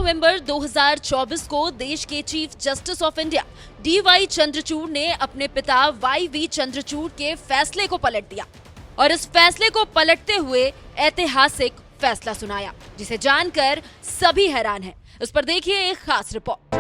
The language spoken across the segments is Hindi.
नवंबर 2024 को देश के chief justice of India DY Chandrachud ने अपने पिता YV चंद्रचूड़ के फैसले को पलट दिया और इस फैसले को पलटते हुए ऐतिहासिक फैसला सुनाया, जिसे जानकर सभी हैरान हैं। इस पर देखिए एक खास रिपोर्ट।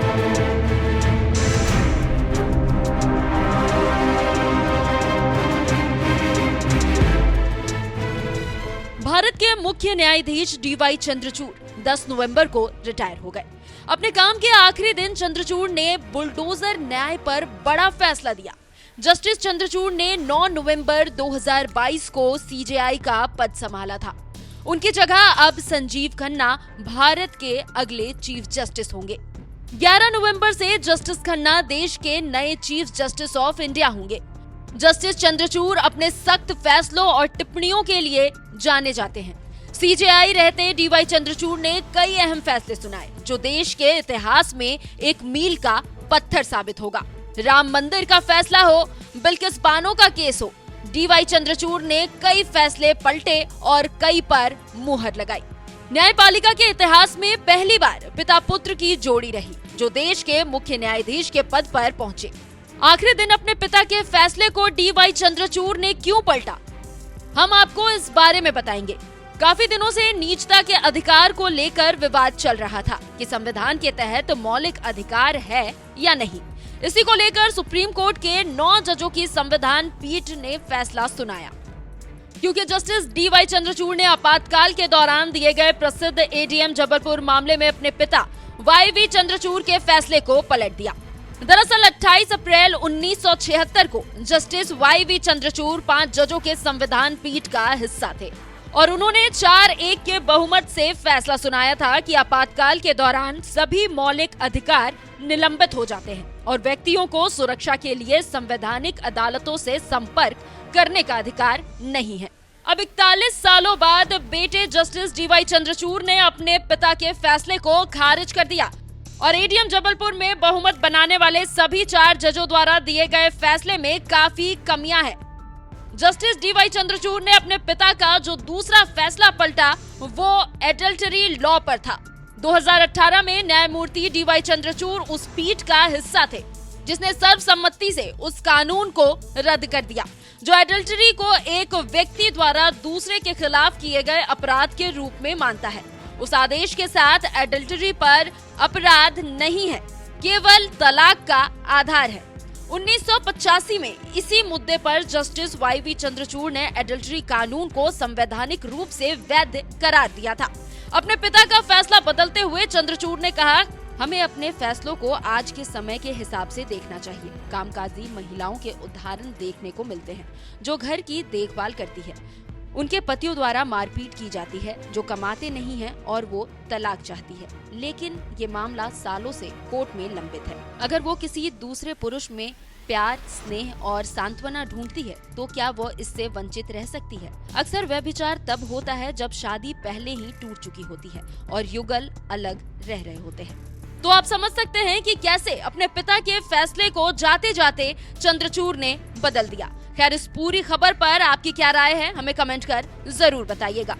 भारत के मुख्य न्यायाधीश DY चंद्रचूड़ 10 नवंबर को रिटायर हो गए। अपने काम के आखिरी दिन चंद्रचूड़ ने बुलडोजर न्याय पर बड़ा फैसला दिया। जस्टिस चंद्रचूड़ ने 9 नवंबर 2022 को CJI का पद संभाला था। उनकी जगह अब संजीव खन्ना भारत के अगले चीफ जस्टिस होंगे। 11 नवंबर से जस्टिस खन्ना देश के नए चीफ जस्टिस ऑफ इंडिया होंगे। जस्टिस चंद्रचूड़ अपने सख्त फैसलों और टिप्पणियों के लिए जाने जाते हैं। CJI रहते DY चंद्रचूड़ ने कई अहम फैसले सुनाए जो देश के इतिहास में एक मील का पत्थर साबित होगा। राम मंदिर का फैसला हो, बिल्किस बानो का केस हो, DY चंद्रचूड़ ने कई फैसले पलटे और कई पर मुहर लगाई। न्यायपालिका के इतिहास में पहली बार पिता पुत्र की जोड़ी रही जो देश के मुख्य न्यायाधीश के पद पर पहुंचे। आखिरी दिन अपने पिता के फैसले को DY चंद्रचूड़ ने क्यों पलटा, हम आपको इस बारे में बताएंगे। काफी दिनों से निजता के अधिकार को लेकर विवाद चल रहा था कि संविधान के तहत मौलिक अधिकार है या नहीं। इसी को लेकर सुप्रीम कोर्ट के 9 जजों की संविधान पीठ ने फैसला सुनाया। क्योंकि जस्टिस DY चंद्रचूड़ ने आपातकाल के दौरान दिए गए प्रसिद्ध ADM जबलपुर मामले में अपने पिता YV चंद्रचूड़ के फैसले को पलट दिया। दरअसल 28 अप्रैल 1976 को जस्टिस YV चंद्रचूड़ 5 जजों के संविधान पीठ का हिस्सा थे और उन्होंने 4-1 के बहुमत से फैसला सुनाया था कि आपातकाल के दौरान सभी मौलिक अधिकार निलंबित हो जाते हैं और व्यक्तियों को सुरक्षा के लिए संवैधानिक अदालतों से संपर्क करने का अधिकार नहीं है। अब 41 सालों बाद बेटे जस्टिस DY चंद्रचूड़ ने अपने पिता के फैसले को खारिज कर दिया और ADM जबलपुर में बहुमत बनाने वाले सभी 4 जजों द्वारा दिए गए फैसले में काफी कमियां हैं। जस्टिस DY चंद्रचूड़ ने अपने पिता का जो दूसरा फैसला पलटा वो एडल्टरी लॉ पर था। 2018 में न्यायमूर्ति DY चंद्रचूड़ उस पीठ का हिस्सा थे जिसने सर्वसम्मति से उस कानून को रद्द कर दिया जो एडल्टरी को एक व्यक्ति द्वारा दूसरे के खिलाफ किए गए अपराध के रूप में मानता है। उस आदेश के साथ एडल्टरी पर अपराध नहीं है, केवल तलाक का आधार है। 1985 में इसी मुद्दे पर जस्टिस YV चंद्रचूड़ ने एडल्टरी कानून को संवैधानिक रूप से वैध करार दिया था। अपने पिता का फैसला बदलते हुए चंद्रचूड़ ने कहा, हमें अपने फैसलों को आज के समय के हिसाब से देखना चाहिए। कामकाजी महिलाओं के उदाहरण देखने को मिलते हैं जो घर की देखभाल करती है, उनके पतियों द्वारा मारपीट की जाती है, जो कमाते नहीं हैं और वो तलाक चाहती है, लेकिन ये मामला सालों से कोर्ट में लंबित है। अगर वो किसी दूसरे पुरुष में प्यार, स्नेह और सांत्वना ढूंढती है तो क्या वो इससे वंचित रह सकती है? अक्सर व्यभिचार तब होता है जब शादी पहले ही टूट चुकी होती है और युगल अलग रह रहे होते हैं। तो आप समझ सकते हैं कि कैसे अपने पिता के फैसले को जाते जाते चंद्रचूड़ ने बदल दिया। खैर, इस पूरी खबर पर आपकी क्या राय है, हमें कमेंट कर जरूर बताइएगा।